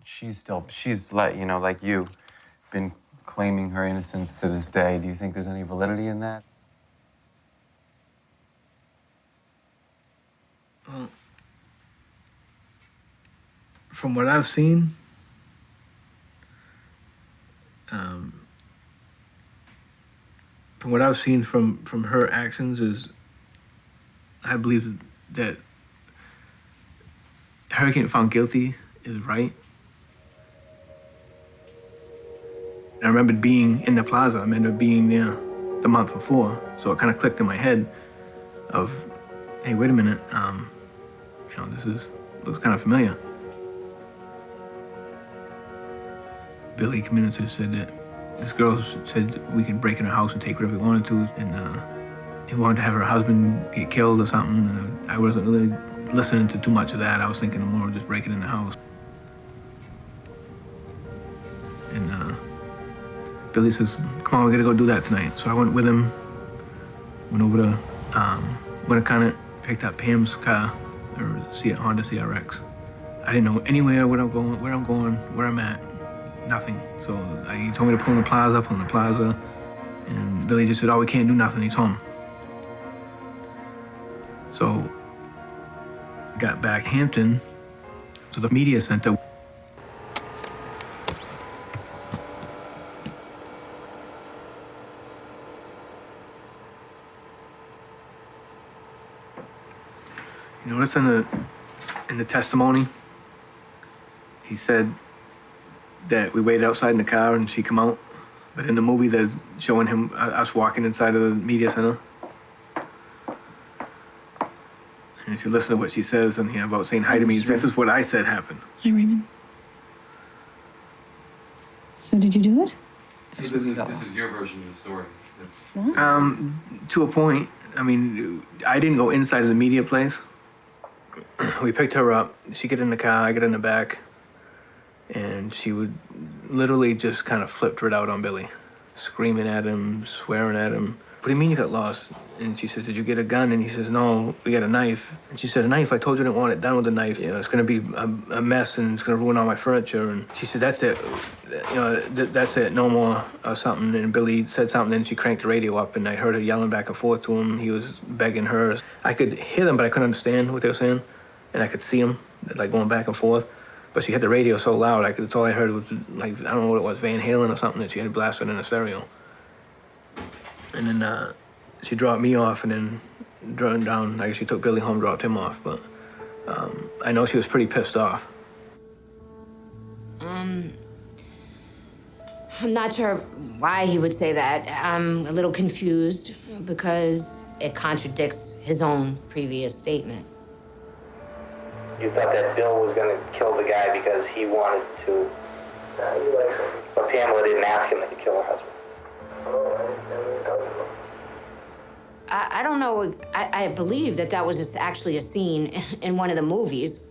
she's like, you know, like you, been claiming her innocence to this day. Do you think there's any validity in that? Well, from what I've seen, from her actions is, I believe that her getting found guilty is right. I remember being in the plaza. I remember being there the month before, so it kind of clicked in my head of, hey, wait a minute, you know, looks kind of familiar. Billy came in and said that this girl said we could break in her house and take whatever we wanted to, and he wanted to have her husband get killed or something. And I wasn't really listening to too much of that. I was thinking more of just breaking in the house. And Billy says, come on, we gotta go do that tonight. So I went with him, went over to Winnicott, picked up Pam's car, her Honda CRX. I didn't know anywhere where I'm going, where I'm at, nothing. So he told me to pull in the plaza, and Billy just said, oh, we can't do nothing, he's home. So got back Hampton to the media center. You notice in the testimony, he said that we waited outside in the car and she come out. But in the movie, they're showing us walking inside of the media center. And if you listen to what she says in here about saying hi to me, this is what I said happened. Hi, Raymond. So did you do it? So this is your version of the story. To a point. I mean, I didn't go inside of the media place. We picked her up. She get in the car, I get in the back. And she would literally just kind of flipped right out on Billy, screaming at him, swearing at him. What do you mean you got lost? And she says, did you get a gun? And he says, no, we got a knife. And she said, a knife? I told you I didn't want it done with a knife. You know, it's going to be a mess and it's going to ruin all my furniture. And she said, that's it. You know, that's it, no more or something. And Billy said something, and she cranked the radio up, and I heard her yelling back and forth to him. He was begging her. I could hear them, but I couldn't understand what they were saying. And I could see them, like, going back and forth. But she had the radio so loud, that's all I heard was, like, I don't know what it was, Van Halen or something that she had blasted in the stereo. And then she dropped me off and then drove down. I guess she took Billy home, dropped him off. But I know she was pretty pissed off. I'm not sure why he would say that. I'm a little confused because it contradicts his own previous statement. You thought that Bill was going to kill the guy because he wanted to, but Pamela didn't ask him to kill her husband. I don't know. I believe that was just actually a scene in one of the movies.